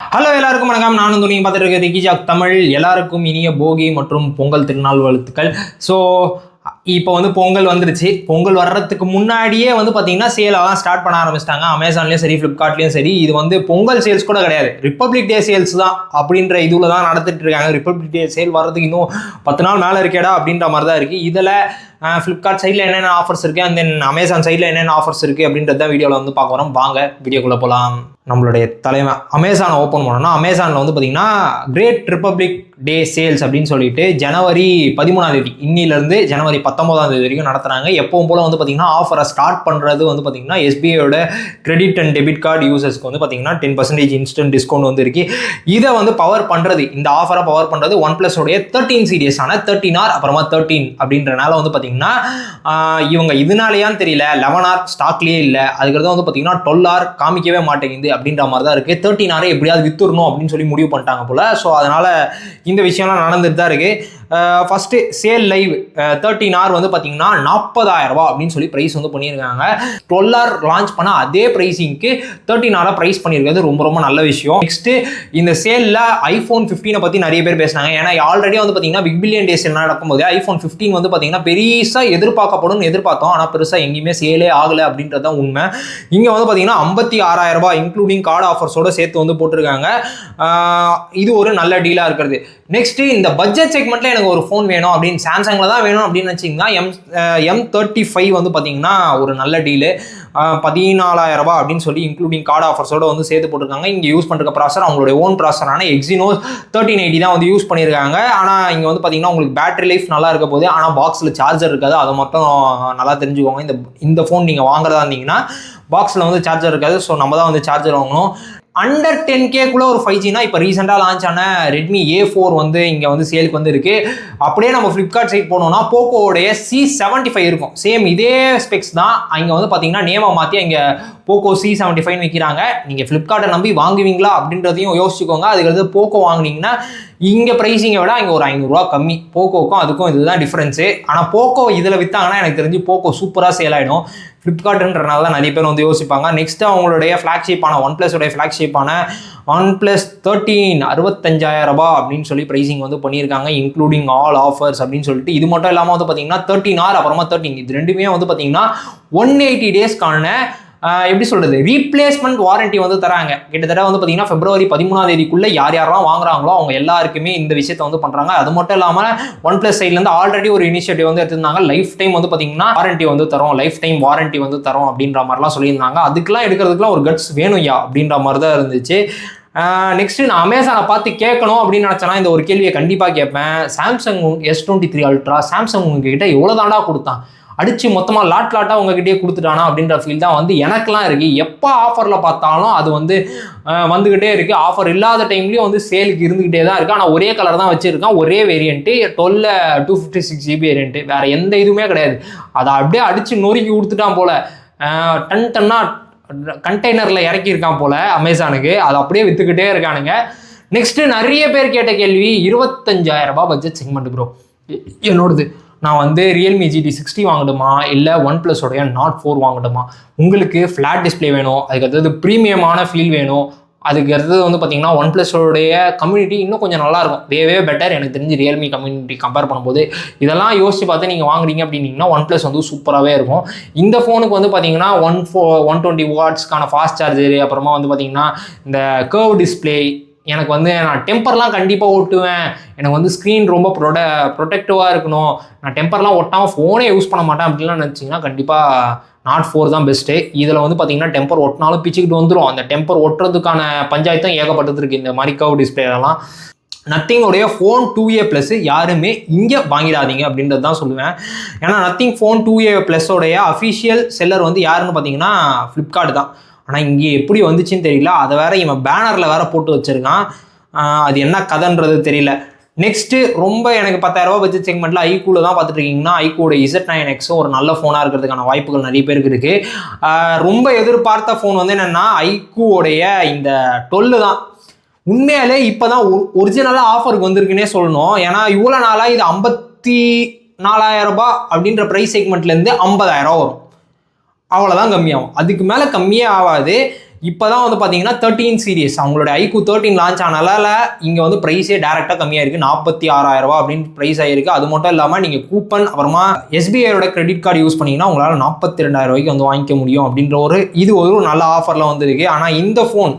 Hello எல்லாருக்கும் வணக்கம். நானும் துணியும் பார்த்துட்டு இருக்கிறது கிஜாக் தமிழ். எல்லாருக்கும் இனிய போகி மற்றும் பொங்கல் திருநாள் வாழ்த்துக்கள். ஸோ இப்போ பொங்கல் வந்துருச்சு. பொங்கல் வர்றதுக்கு முன்னாடியே பார்த்தீங்கன்னா சேலெல்லாம் ஸ்டார்ட் பண்ண ஆரம்பிச்சிட்டாங்க. அமேசான்லேயும் சரி, ஃப்ளிப்கார்ட்லேயும் சரி. இது பொங்கல் சேல்ஸ் கூட கிடையாது, ரிப்பப்ளிக் டே சேல்ஸ் தான் அப்படின்ற இதுல தான் நடத்திட்டு இருக்காங்க. ரிப்பப்ளிக் டே சேல் வர்றதுக்கு இன்னும் 10 நாள் மேலே இருக்கேடா அப்படின்ற மாதிரி தான் இருக்குது. இதில் ஃப்ளிப்கார்ட் சைடில் என்னென்ன ஆஃபர்ஸ் இருக்குது அண்ட் தென் அமேசான் சைடில் என்னென்ன ஆஃபர்ஸ் இருக்குது அப்படின்றத வீடியோவில் பார்க்க வரோம். வாங்க வீடியோக்குள்ளே போகலாம். நம்மளுடைய தலைமை அமேசானை ஓப்பன் பண்ணோம்னா அமேசானில் பார்த்தீங்கன்னா கிரேட் ரிப்பப்ளிக் டே சேல்ஸ் அப்படின்னு சொல்லிட்டு ஜனவரி 13 இன்னிலேருந்து ஜனவரி 19 வரைக்கும் நடத்துகிறாங்க. எப்பவும் போல் பார்த்தீங்கன்னா ஆஃபரை ஸ்டார்ட் பண்ணுறது பார்த்தீங்கன்னா எஸ்பிஐயோட கிரெடிட் அண்ட் டெபிட் கார்டு யூசர்ஸ்க்கு பார்த்தீங்கன்னா 10% இன்ஸ்டன்ட் டிஸ்கவுண்ட் இருக்குது. இதை பவர் பண்ணுறது, இந்த ஆஃபரை பவர் பண்ணுறது OnePlus உடைய 13 சீரியஸான 13R அப்புறமா 13 அப்படின்றனால பார்த்தீங்கன்னா இவங்க இதனாலேயான்னு தெரியல 11R ஸ்டாக்லேயே இல்லை. அதுக்கடுத்து பார்த்தீங்கன்னா 12R காமிக்கவே மாட்டேங்குது அப்படின்ற மாதிரி தான் இருக்குது. 13R எப்படியாவது வித்துடணும் அப்படின்னு சொல்லி முடிவு பண்ணிட்டாங்க போல. ஸோ அதனால் இந்த விஷயம்லாம் நடந்துட்டு தான் இருக்குது. ஃபஸ்ட்டு சேல் லைவ் 13R பார்த்தீங்கன்னா 40,000 ரூபா அப்படின்னு சொல்லி ப்ரைஸ் பண்ணியிருக்காங்க. 12R லான்ச் பண்ண அதே ப்ரைஸிங்க்கு 13R ப்ரைஸ் பண்ணியிருக்கிறது ரொம்ப ரொம்ப நல்ல விஷயம். நெக்ஸ்ட்டு இந்த சேலில் iPhone 15 பற்றி நிறைய பேர் பேசினாங்க. ஏன்னா ஆல்ரெடி பார்த்தீங்கன்னா பிக் பில்லியன் டேஸ் நடக்கும்போது iPhone 15 பார்த்தீங்கன்னா பெருசாக எதிர்பார்க்கப்படும்னு எதிர்பார்த்தோம். ஆனால் பெருசாக எங்கேயுமே சேலே ஆகலை அப்படின்றது தான் உண்மை. இங்கே பார்த்தீங்கன்னா 56,000 ரூபா இன்க்ளூடிங் கார்டு ஆஃபர்ஸோடு சேர்த்து போட்டிருக்காங்க. இது ஒரு நல்ல டீலாக இருக்கிறது. நெக்ஸ்ட்டு இந்த பட்ஜெட் செக்மெண்ட்டில் எனக்கு ஒரு ஃபோன் வேணும் அப்படின்னு சாம்சங்கில் தான் வேணும் அப்படின்னு வச்சிங்கன்னா M35 பார்த்தீங்கன்னா ஒரு நல்ல டீலு. 14,000 ரூபா அப்படின்னு சொல்லி இன்க்ளூடிங் கார்டு ஆஃபர்ஸோடு சேர்த்து போட்டிருக்காங்க. இங்கே யூஸ் பண்ணுற ப்ராசர் அவங்களுடைய ஓன் ப்ராசரான Exynos 1380 தான் யூஸ் பண்ணியிருக்காங்க. ஆனால் இங்கே பார்த்தீங்கன்னா உங்களுக்கு பேட்டரி லைஃப் நல்லா இருக்க போது, ஆனால் பாக்ஸில் சார்ஜர் இருக்காது. அதை மட்டும் நல்லா தெரிஞ்சுக்கோங்க. இந்த ஃபோன் நீங்கள் வாங்குறதா இருந்தீங்கன்னா பாக்ஸில் சார்ஜர் இருக்காது. ஸோ நம்ம தான் சார்ஜர் வாங்கணும். அண்டர் 10K ஒரு 5Gனா இப்போ ரீசெண்டாக லான்ச் ஆன Redmi A4 இங்கே சேலுக்கு இருக்குது. அப்படியே நம்ம ஃப்ளிப்கார்ட் சைட் போனோம்னா போக்கோடைய C75 இருக்கும். சேம் இதே ஸ்பெக்ஸ் தான். இங்கே பார்த்தீங்கன்னா நேமை மாற்றி இங்கே போக்கோ C75 விற்கிறாங்க. நீங்கள் ஃப்ளிப்கார்ட்டை நம்பி வாங்குவீங்களா அப்படின்றதையும் யோசிச்சுக்கோங்க. அதுக்கடுத்து போக்கோ வாங்கினீங்கன்னா இங்கே ப்ரைஸிங்கை விட இங்கே ஒரு 500 ரூபா கம்மி. போக்கோக்கும் அதுக்கும் இதுதான் டிஃப்ரென்ஸு. ஆனால் போக்கோ இதில் விற்றாங்கன்னா எனக்கு தெரிஞ்சு போக்கோ சூப்பராக சேல் ஆகிடும். ஃப்ளிப்கார்ட்ன்றனால தான் நிறைய பேர் யோசிப்பாங்க. நெக்ஸ்ட்டு அவங்களுடைய ஃப்ளாக்ஷிப்பான OnePlusoடைய ஃப்ளாக்ஷிப்பான OnePlus 13 65,000 ரூபா அப்படின்னு சொல்லி ப்ரைஸிங் பண்ணியிருக்காங்க இன்க்ளூடிங் ஆல் ஆஃபர்ஸ் அப்படின்னு சொல்லிட்டு. இது மட்டும் இல்லாமல் பார்த்தீங்கன்னா 13R அப்புறமா 13 இது ரெண்டுமே பார்த்தீங்கன்னா 180 டேஸ்க்கான எப்படி சொல்கிறது ரீப்ளேஸ்மெண்ட் வாரண்டி தராங்க. கிட்டத்தட்ட பார்த்தீங்கன்னா February 13 யார் யாரெல்லாம் வாங்குறாங்களோ அவங்க எல்லாருக்குமே இந்த விஷயத்தை பண்ணுறாங்க. அது மட்டும் இல்லாமல் OnePlus சைட்லேருந்து ஆல்ரெடி ஒரு இனிஷியேட்டிவ் எடுத்திருந்தாங்க. லைஃப் டைம் பார்த்தீங்கன்னா வாரண்டி தரோம், லைஃப் டைம் வாரண்டி தரோம் அப்படின்ற மாதிரிலாம் சொல்லியிருந்தாங்க. அதுக்கெல்லாம் எடுக்கிறதுக்குலாம் ஒரு கட்ஸ் வேணும்யா அப்படின்ற மாதிரி தான் இருந்துச்சு. நெக்ஸ்ட்டு நான் அமேசானை பார்த்து கேட்கணும் அப்படின்னு நினச்சேன்னா இந்த ஒரு கேள்வியை கண்டிப்பாக கேட்பேன். சாம்சங் S23 அல்ட்ரா சாம்சங் உங்ககிட்ட எவ்வளோ தாண்டா கொடுத்தான், அடித்து மொத்தமாக லாட்டாக உங்ககிட்டயே கொடுத்துட்டானா அப்படின்ற ஃபீல் தான் எனக்கெலாம் இருக்குது. எப்போ ஆஃபரில் பார்த்தாலும் அது வந்துக்கிட்டே இருக்குது. ஆஃபர் இல்லாத டைம்லேயும் சேலுக்கு இருந்துக்கிட்டே தான் இருக்குது. ஆனால் ஒரே கலர் தான் வச்சுருக்கான், ஒரே வேரியண்ட்டு 12 256GB வேரியண்ட்டு, வேறு எந்த இதுவுமே கிடையாது. அதை அப்படியே அடித்து நொறுக்கி கொடுத்துட்டான் போல். டன்னா கண்டெய்னரில் இறக்கியிருக்கான் போல் அமேசானுக்கு. அதை அப்படியே விற்றுக்கிட்டே இருக்கானுங்க. நெக்ஸ்ட்டு நிறைய பேர் கேட்ட கேள்வி 25,000 ரூபா பட்ஜெட் செக்மெண்ட் ப்ரோ என்னோடது. நான் Realme GT60 வாங்கணுமா இல்லை OnePlusoடைய Nord 4 வாங்கணுமா? உங்களுக்கு ஃப்ளாட் டிஸ்பிளே வேணும், அதுக்கடுத்தது ப்ரீமியமான ஃபீல் வேணும், அதுக்கு அடுத்தது பார்த்தீங்கன்னா OnePlusoடைய கம்யூனிட்டி இன்னும் கொஞ்சம் நல்லாயிருக்கும், வேவே பெட்டர் எனக்கு தெரிஞ்சு Realme கம்யூனிட்டி கம்பேர் பண்ணும்போது. இதெல்லாம் யோசிச்சு பார்த்து நீங்கள் வாங்குறீங்க அப்படின்னீங்கன்னா OnePlus சூப்பராகவே இருக்கும். இந்த ஃபோனுக்கு பார்த்தீங்கன்னா 120 வாட்ஸ்க்கான ஃபாஸ்ட் சார்ஜரு, அப்புறமா பார்த்தீங்கன்னா இந்த கர்வ் டிஸ்பிளே. எனக்கு நான் டெம்பர்லாம் கண்டிப்பாக ஓட்டுவேன், எனக்கு ஸ்க்ரீன் ரொம்ப ப்ரொடெக்டிவாக இருக்கணும், நான் டெம்பர்லாம் ஒட்டாமல் ஃபோனே யூஸ் பண்ண மாட்டேன் அப்படின்லாம் நினச்சிங்கன்னா கண்டிப்பாக Nord 4 தான் பெஸ்ட்டு. இதில் பார்த்தீங்கன்னா டெம்பர் ஒட்டினாலும் பிச்சுக்கிட்டு வந்துடும். அந்த டெம்பர் ஒட்டுறதுக்கான பஞ்சாயத்தும் ஏகப்பட்டது இருக்குது இந்த மாதிரி கர்வ் டிஸ்பிளேலாம். நத்திங்கோடைய ஃபோன் 2A+ யாருமே இங்கே வாங்கிடாதீங்க அப்படின்றது தான் சொல்லுவேன். ஏன்னா நத்திங் ஃபோன் 2A+உடைய அஃபிஷியல் செல்லர் யாருன்னு பார்த்தீங்கன்னா ஃப்ளிப்கார்ட் தான். ஆனால் இங்கே எப்படி வந்துச்சுன்னு தெரியல. அதை வேற இவன் பேனரில் வேற போட்டு வச்சுருக்கான். அது என்ன கதைன்றது தெரியல. நெக்ஸ்ட்டு ரொம்ப எனக்கு 10,000 ரூபா பட்ஜெட் செக்மெண்ட்டில் ஐக்கூவில் தான் பார்த்துட்டு இருக்கீங்கன்னா ஐக்கூட Z9X ஒரு நல்ல ஃபோனாக இருக்கிறதுக்கான வாய்ப்புகள் நிறைய பேருக்கு இருக்குது. ரொம்ப எதிர்பார்த்த ஃபோன் என்னென்னா ஐக்கூடைய இந்த 12 தான். உண்மையாலே இப்போ தான் ஒரிஜினலாக ஆஃபருக்கு வந்திருக்குன்னே சொல்லணும். ஏன்னா இவ்வளோ நாளாக இது 54,000 ரூபா அப்படின்ற ப்ரைஸ் செக்மெண்ட்லேருந்து 50,000 வரும், அவ்வளோதான் கம்மியாகும். அதுக்கு மேலே கம்மியே ஆகாது. இப்போ தான் வந்து பார்த்தீங்கன்னா 13 சீரிஸ் அவங்களோட ஐக்யூ 13 லான்ச் ஆனால இங்கே வந்து ப்ரைஸே டேரெக்டாக கம்மியாக இருக்குது, 46,000 ரூபா அப்படின்னு ப்ரைஸ் ஆகிருக்கு. அது மட்டும் இல்லாமல் நீங்கள் கூப்பன் அப்புறமா எஸ்பிஐயோட கிரெடிட் கார்டு யூஸ் பண்ணிங்கன்னா உங்களால் 42,000 ரூபாய்க்கு வந்து வாங்கிக்க முடியும் அப்படின்ற இது ஒரு நல்ல ஆஃபரில் வந்துருக்கு. ஆனால் இந்த ஃபோன்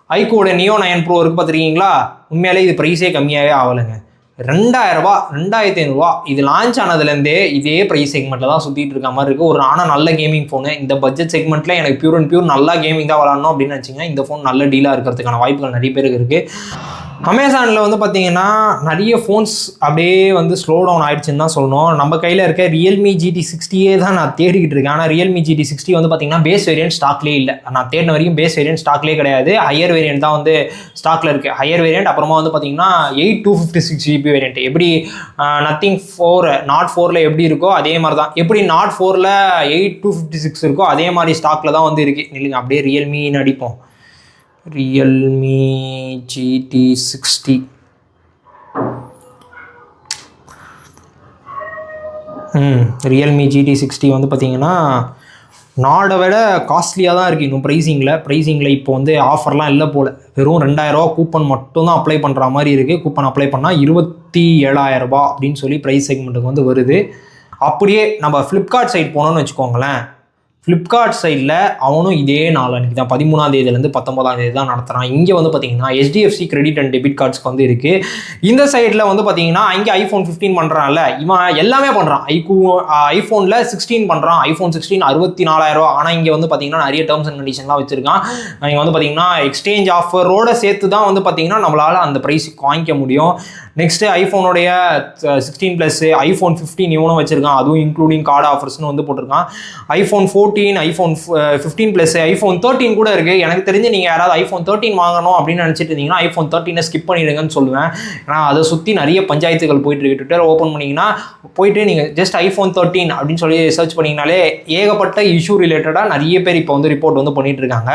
ஐக்யூவோட நியோ 9 ப்ரோ இருக்குது பார்த்துருக்கீங்களா, உண்மையிலே இது ப்ரைஸே கம்மியாகவே ஆகலைங்க. 2,000 ரூபா 2,500 ரூபா இது லான்ச் ஆனதுலேருந்தே இதே ப்ரைஸ் செக்மெண்ட்டில் தான் சுற்றிட்டு இருக்க மாதிரி இருக்குது. ஆனால் நல்ல கேமிங் ஃபோனு இந்த பட்ஜெட் செக்மெண்ட்டில் எனக்கு பியூர் அண்ட் பியூர் நல்லா கேமிங் தான் விளாடணும் அப்படின்னு வச்சிங்கன்னா இந்த ஃபோன் நல்ல டீலாக இருக்கிறதுக்கான வாய்ப்புகள் நிறைய பேருக்கு இருக்குது. அமேசானில் வந்து பார்த்தீங்கன்னா நிறைய ஃபோன்ஸ் அப்படியே வந்து ஸ்லோ டவுன் ஆகிடுச்சுன்னு தான் சொல்லணும். நம்ம கையில் இருக்க ரியல்மி GT60 தான் நான் தேடிக்கிட்டு இருக்கேன். ஆனால் ரியல்மி GT60 வந்து பார்த்தீங்கன்னா பேஸ் வேரியன்ட் ஸ்டாக்லேயே இல்லை. நான் தேடின வரைக்கும் பேஸ் வேரியன்ட் ஸ்டாக்லேயே கிடையாது. ஹையர் வேரியன்ட் தான் வந்து ஸ்டாக்கில் இருக்குது. ஹையர் வேரியன்ட் அப்புறமா வந்து பார்த்தீங்கன்னா 8/256GB வேரியன்ட். எப்படி நத்திங் 4 நாட் 4ல் எப்படி இருக்கோ அதே மாதிரி தான், எப்படி நாட் 4ல் 8/256 இருக்கோ அதே மாதிரி ஸ்டாக்கில் தான் வந்து இருக்குது. இல்லைங்க அப்படியே ரியல்மின்னு அடிப்போம். ரியல்மி GT60 ரியல்மி GT60 வந்து பார்த்தீங்கன்னா நாடை விட காஸ்ட்லியாக தான் இருக்குது இன்னும் ப்ரைஸிங்கில் இப்போ வந்து ஆஃபர்லாம் இல்லை போல். வெறும் 2,000 ரூபா கூப்பன் மட்டும் தான் அப்ளை பண்ணுற மாதிரி இருக்குது. கூப்பன் அப்ளை பண்ணால் 27,000 ரூபா அப்படின்னு சொல்லி ப்ரைஸ் செக்மெண்ட்டுக்கு வந்து வருது. அப்படியே நம்ம ஃப்ளிப்கார்ட் சைட் போனோம்னு வச்சுக்கோங்களேன், ஃப்ளிப்கார்ட் சைடில் அவனும் இதே நாள் அன்றைக்கி தான் 13ஆம் தேதியிலேருந்து 19ஆம் தேதி தான் நடத்துகிறான். இங்கே வந்து பார்த்தீங்கன்னா HDFC கிரெடிட் அண்ட் டெபிட் கார்ட்ஸ்க்கு வந்து இருக்குது. இந்த சைடில் வந்து பார்த்தீங்கன்னா இங்கே iPhone 15 பண்ணுறான்ல, இவன் எல்லாமே பண்ணுறான். ஐஃபோனில் 16 பண்ணுறான். iPhone 16 64,000 ரூபா. ஆனால் இங்கே வந்து பார்த்தீங்கன்னா நிறைய டேர்ம்ஸ் அண்ட் கண்டிஷன்லாம் வச்சுருக்கான். இங்கே வந்து பார்த்தீங்கன்னா எக்ஸ்சேஞ்ச் ஆஃபரோடு சேர்த்து தான் வந்து பார்த்தீங்கன்னா நம்மளால் அந்த ப்ரைஸுக்கு வாங்கிக்க முடியும். நெக்ஸ்ட்டு ஐஃபோனுடைய 16+ iPhone 15 இவனும் வச்சுருக்கான், அதுவும் இன்க்ளூடிங் கார்டு ஆஃபர்ஸ்னு வந்து போட்டிருக்கான். iPhone 14, iPhone 15+, iPhone 13 கூட இருக்குது. எனக்கு தெரிஞ்சு நீங்கள் யாராவது iPhone 13 வாங்கணும் அப்படின்னு நினச்சிட்டு இருந்தீங்கன்னா iPhone 13 ஸ்கிப் பண்ணிடுங்கன்னு சொல்லுவேன். ஏன்னா அதை சுற்றி நிறைய பஞ்சாயத்துகள் போயிட்டு இருக்கு. ட்விட்டர் ஓப்பன் பண்ணிங்கன்னா போயிட்டு நீங்கள் ஜஸ்ட் iPhone 13 அப்படின்னு சொல்லி சர்ச் பண்ணிங்கனாலே ஏகப்பட்ட இஷ்யூ ரிலேட்டடாக நிறைய பேர் இப்போ வந்து ரிப்போர்ட் வந்து பண்ணிட்டு இருக்காங்க.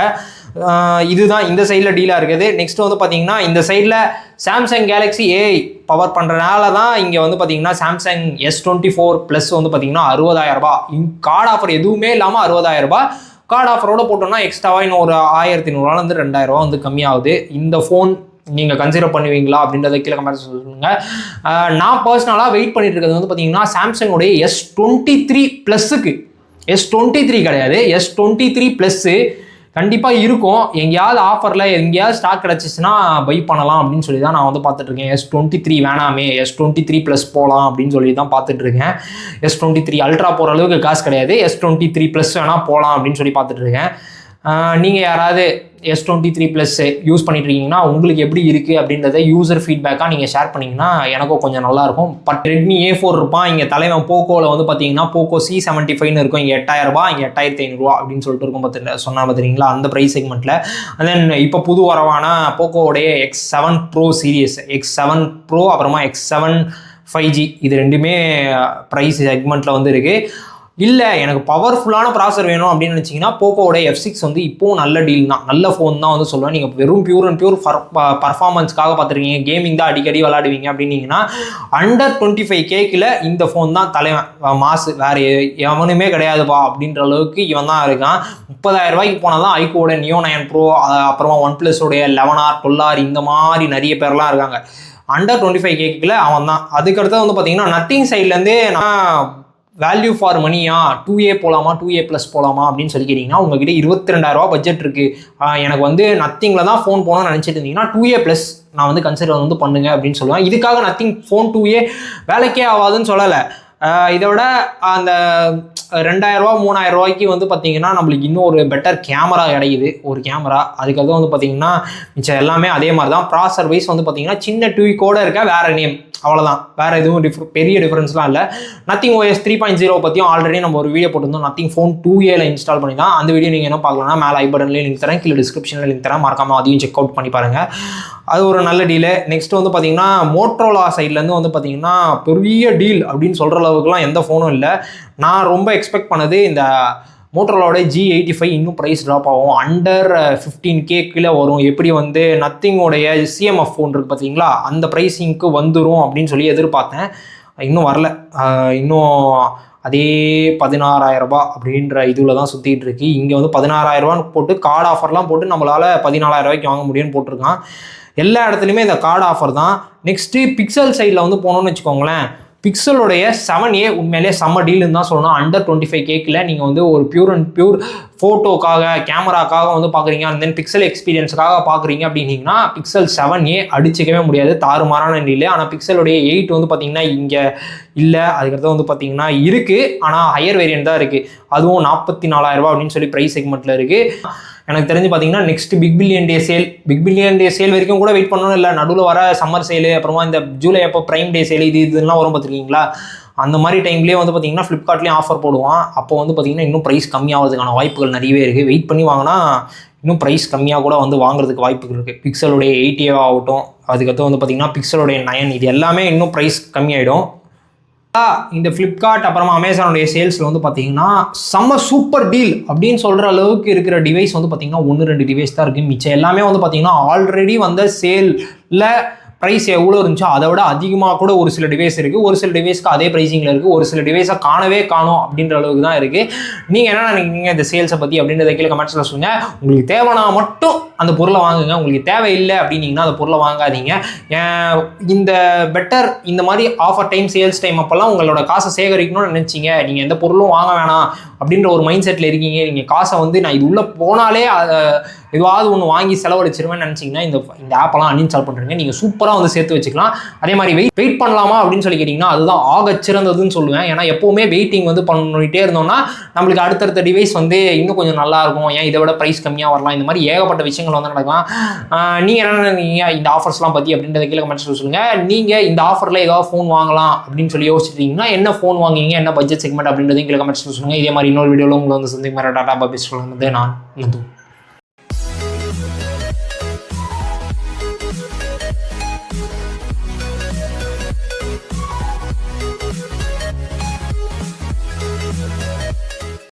இதுதான் இந்த சைடில் டீலாக இருக்குது. நெக்ஸ்ட் வந்து பார்த்தீங்கன்னா இந்த சைடில் சாம்சங் கேலக்ஸி AI பவர் பண்ணுறதுனால தான் இங்கே வந்து பார்த்தீங்கன்னா சாம்சங் S24 வந்து பார்த்தீங்கன்னா 60,000 ரூபா. கார்டு ஆஃபர் எதுவுமே இல்லாமல் 60,000 ரூபா. கார்டு ஆஃபரோட போட்டோம்னா எக்ஸ்ட்ராவாக இன்னும் ஒரு 1,100 2,000 ரூபா வந்து கம்மியாகுது. இந்த ஃபோன் நீங்கள் கன்சிடர் பண்ணுவீங்களா அப்படின்றத கீழே கமெண்ட் சொல்லுங்கள். நான் பர்சனலாக வெயிட் பண்ணிட்டு இருக்கிறது வந்து பார்த்தீங்கன்னா சாம்சங்கோடைய S23+க்கு, S23 கிடையாது, S23+ கண்டிப்பாக இருக்கும். எங்கேயாவது ஆஃபரில் எங்கேயாவது ஸ்டாக் கிடச்சிச்சுன்னா பை பண்ணலாம் அப்படின்னு சொல்லி தான் நான் வந்து பார்த்துட்ருக்கேன். S23 வேணாமே, S23+ போகலாம் அப்படின்னு சொல்லி தான் பார்த்துட்ருக்கேன். S23 அல்ட்ரா போகிற அளவுக்கு காசு கிடையாது, S23+ வேணால் போகலாம் அப்படின்னு சொல்லி பார்த்துட்ருக்கேன். நீங்கள் யாராவது S23+ யூஸ் பண்ணிட்டு இருக்கீங்கன்னா உங்களுக்கு எப்படி இருக்குது அப்படின்றத யூசர் ஃபீட்பேக்காக நீங்கள் ஷேர் பண்ணிங்கன்னா எனக்கும் கொஞ்சம் நல்லாயிருக்கும். பட் Redmi A4 இருப்பான். இங்கே தலைவன் போக்கோவில் வந்து பார்த்தீங்கன்னா போக்கோ C75 இருக்கும். இங்கே 8,000 ரூபா, இங்கே 8,500 ரூபா அப்படின்னு சொல்லிட்டு இருக்கும். பார்த்துறீங்களா அந்த ப்ரைஸ் செக்மெண்ட்டில். அண்ட் தென் இப்போ புது வரவான போக்கோவுடைய X7 Pro series, X7 Pro அப்புறமா X7 5G இது ரெண்டுமே ப்ரைஸ் செக்மெண்ட்டில் வந்து இருக்குது. இல்லை எனக்கு பவர்ஃபுல்லான ப்ராசர் வேணும் அப்படின்னு நினச்சிங்கன்னா போக்கோவோட F6 வந்து இப்போவும் நல்ல டீல் தான், நல்ல ஃபோன் தான் வந்து சொல்லுவேன். நீங்கள் வெறும் பியூர் அண்ட் பியூர் பர்ஃபார்மன்ஸ்க்காக பார்த்துருக்கீங்க, கேமிங் தான் அடிக்கடி விளாடுவீங்க அப்படின்னீங்கன்னா அண்டர் 25K இந்த ஃபோன் தான் தலைவன் மாசு, வேறு எவனுமே கிடையாதுப்பா அப்படின்ற அளவுக்கு இவன் தான் இருக்கான். 30,000 ரூபாய்க்கு போனால் தான் ஐக்யூவோட நியோ 9 ப்ரோ அப்புறமா OnePlusோடைய 11R 12R இந்த மாதிரி நிறைய பேர்லாம் இருக்காங்க. அண்டர் 25K அவன் தான். அதுக்கடுத்து வந்து பார்த்தீங்கன்னா நத்திங் சைட்லேருந்தே நான் வேல்யூ ஃபார் மணியா 2A போகலாமா 2A+ போகலாமா அப்படின்னு சொல்லி கேட்டிங்கன்னா உங்ககிட்ட 22,000 ரூபா பட்ஜெட் இருக்குது, எனக்கு வந்து நத்திங்கில் தான் ஃபோன் போகணும்னு நினச்சிட்டு இருந்தீங்கன்னா 2A+ நான் வந்து கன்சிடர் வந்து பண்ணுங்க அப்படின்னு சொல்லுவேன். இதுக்காக நத்திங் ஃபோன் 2A வேலைக்கே ஆகாதுன்னு சொல்லலை. இதை விட அந்த 2,000 ரூபா 3,000 ரூபாய்க்கு வந்து பார்த்தீங்கன்னா நம்மளுக்கு இன்னும் ஒரு பெட்டர் கேமரா கிடைக்குது, ஒரு கேமரா. அதுக்காக வந்து பார்த்தீங்கன்னா மிச்சம் எல்லாமே அதே மாதிரி தான். ப்ராசர் வைஸ் வந்து பார்த்தீங்கன்னா சின்ன ட்வீக்கோடு இருக்க வேறு நேம், அவ்வளோதான். வேறு எதுவும் பெரிய டிஃப்ரென்ஸ்லாம் இல்லை. நத்திங் OS 3.0 பற்றியும் ஆல்ரெடி நம்ம ஒரு வீடியோ போட்டிருந்தோம். நத்திங் ஃபோன் 2Aல இன்ஸ்டால் பண்ணி தான். அந்த வீடியோ நீங்கள் என்ன பார்க்கலாம்னா மேலே ஐ பட்டன்லேயே லிங்க் தரேன், கீழே டிஸ்கிரிப்ஷனில் லிங்க் தரேன், மறக்காமல் அதையும் செக் அவுட் பண்ணி பாருங்கள். அது ஒரு நல்ல டீலு. நெக்ஸ்ட் வந்து பார்த்தீங்கன்னா மோட்டோரோலா சைட்லேருந்து வந்து பார்த்தீங்கன்னா பெரிய டீல் அப்படின்னு சொல்கிற அளவுக்குலாம் எந்த ஃபோனும் இல்லை. நான் ரொம்ப எக்ஸ்பெக்ட் பண்ணது இந்த மோட்டோரோலாவோட G85 இன்னும் ப்ரைஸ் ட்ராப் ஆகும், அண்டர் 15K வரும். எப்படி வந்து நத்திங்கோடைய CMF ஃபோன் இருக்குது பார்த்தீங்களா, அந்த ப்ரைஸிங்க்கு வந்துடும் அப்படின்னு சொல்லி எதிர்பார்த்தேன். இன்னும் வரல. இன்னும் அதே 16,000 ரூபாய் அப்படின்ற இதில் தான் சுற்றிட்டு இருக்கு. இங்கே வந்து 16,000 ரூபான்னு போட்டு கார்டு ஆஃபர்லாம் போட்டு நம்மளால் 14,000 ரூபாய்க்கு வாங்க முடியும்னு போட்டிருக்கான். எல்லா இடத்துலையுமே இந்த கார்டு ஆஃபர் தான். நெக்ஸ்ட்டு பிக்சல் சைடில் வந்து போனோம்னு வச்சுக்கோங்களேன், பிக்சலோடைய 7A உண்மையிலே செம்ம டீல்னு தான் சொல்லணும். அண்டர் 25Kல நீங்கள் வந்து ஒரு பியூர் அண்ட் பியூர் ஃபோட்டோக்காக கேமராக்காக வந்து பார்க்குறீங்க, அண்ட் தென் பிக்சல் எக்ஸ்பீரியன்ஸுக்காக பார்க்குறீங்க அப்படின்னீங்கன்னா பிக்சல் 7A அடிச்சிக்கவே முடியாது, தாறுமாறான இல்லை. ஆனால் பிக்சலுடைய 8 வந்து பார்த்தீங்கன்னா இங்கே இல்லை, அதுக்கடுத்து வந்து பார்த்தீங்கன்னா இருக்குது, ஆனால் ஹையர் வேரியன்ட் தான் இருக்குது. அதுவும் 44,000 ரூபாய் அப்படின்னு சொல்லி ப்ரைஸ் செக்மெண்ட்டில் இருக்குது. எனக்கு தெரிஞ்சு பார்த்தீங்கன்னா next big billion day sale வரைக்கும் கூட வெயிட் பண்ணணும், இல்லை நடுவில் வர சம்மர் சேலு, அப்புறமா இந்த ஜூலை அப்போ ப்ரைம் டே சேல் இதெல்லாம் வரும் பார்த்துருக்கீங்களா, அந்த மாதிரி டைம்லேயே வந்து பார்த்தீங்கன்னா ஃப்ளிப்கார்ட்லேயும் ஆஃபர் போடுவான். அப்போ வந்து பார்த்தீங்கன்னா இன்னும் ப்ரைஸ் கம்மியாகிறதுக்கான வாய்ப்புகள் நிறையவே இருக்குது. வெயிட் பண்ணி வாங்கினா இன்னும் ப்ரைஸ் கம்மியாக கூட வந்து வாங்குறதுக்கு வாய்ப்புகள் இருக்குது. பிக்சலுடைய 8A ஆகட்டும், அதுக்கடுத்து வந்து பார்த்தீங்கன்னா பிக்சலுடைய 9, இது எல்லாமே இன்னும் ப்ரைஸ் கம்மியாயிடும். இந்த ஃப்ளிப்கார்ட் அப்புறமா அமேசானுடைய சேல்ஸில் வந்து பார்த்தீங்கன்னா செம்ம சூப்பர் டீல் அப்படின்னு சொல்கிற அளவுக்கு இருக்கிற டிவைஸ் வந்து பார்த்தீங்கன்னா 1-2 டிவைஸ் தான் இருக்குது. மிச்சம் எல்லாமே வந்து பார்த்தீங்கன்னா ஆல்ரெடி வந்த சேலில் ப்ரைஸ் எவ்வளோ இருந்துச்சோ அதை விட அதிகமாக கூட ஒரு சில டிவைஸ் இருக்குது. ஒரு சில டிவைஸ்க்கு அதே ப்ரைஸிங்கில் இருக்குது, ஒரு சில டிவைஸை காணும் அப்படின்ற அளவுக்கு தான் இருக்குது. நீங்கள் என்ன நினைக்கிறீங்க இந்த சேல்ஸை பற்றி அப்படின்றத கீழே கமெண்ட்ஸில் சொல்லுங்கள். உங்களுக்கு தேவைன்னா மட்டும் அந்த பொருளை வாங்குங்க, உங்களுக்கு தேவையில்லை அப்படின்னீங்கன்னா அந்த பொருளை வாங்காதீங்க. இந்த பெட்டர் இந்த மாதிரி ஆஃபர் டைம் சேல்ஸ் டைம் அப்போல்லாம் உங்களோட காசை சேகரிக்கணும்னு நினச்சிங்க, நீங்கள் எந்த பொருளும் வாங்க வேணாம் அப்படின்ற ஒரு மைண்ட் செட்டில் இருக்கீங்க, நீங்கள் காசை வந்து நான் இது உள்ளே போனாலே எதுவாவது ஒன்று வாங்கி செலவழிச்சிருவேன்னு நினச்சிங்கன்னா இந்த ஆப்பெல்லாம் அன்இன்ஸ்டால் பண்ணுறீங்க. நீங்கள் சூப்பராக வந்து சேர்த்து வச்சுக்கலாம். அதே மாதிரி வெயிட் பண்ணலாமா அப்படின்னு சொல்லி கேட்டிங்கன்னா அதுதான் ஆகச்சிறந்ததுன்னு சொல்லுவேன். ஏன்னா எப்போவுமே வெயிட்டிங் வந்து பண்ணிகிட்டே இருந்தோம்னா நம்மளுக்கு அடுத்தடுத்த டிவைஸ் வந்து இன்னும் கொஞ்சம் நல்லா இருக்கும், ஏன் இதை விட ப்ரைஸ் கம்மியாக வரலாம், இந்த மாதிரி ஏகப்பட்ட விஷயங்கள் வந்து நடக்கலாம். நீங்கள் என்ன நினைக்கிறீங்க இந்த ஆஃபர்ஸ்லாம் பற்றி அப்படின்றத கீழே கமெண்ட்ஸில் சொல்லுங்கள். நீங்கள் இந்த ஆஃபரில் ஏதாவது ஃபோன் வாங்கலாம் அப்படின்னு சொல்லி யோசிச்சிட்டிங்கன்னா என்ன ஃபோன் வாங்குவீங்க, என்ன பட்ஜெட் செக்மெண்ட் அப்படின்றதையும் கீழே கமெண்ட்ஸில் சொல்லுங்கள். இதே மாதிரி இன்னொரு வீடியோவில் உங்களை வந்து சந்திக்கும் டாடா பாபி சொல்லுங்கள். நான் நந்து.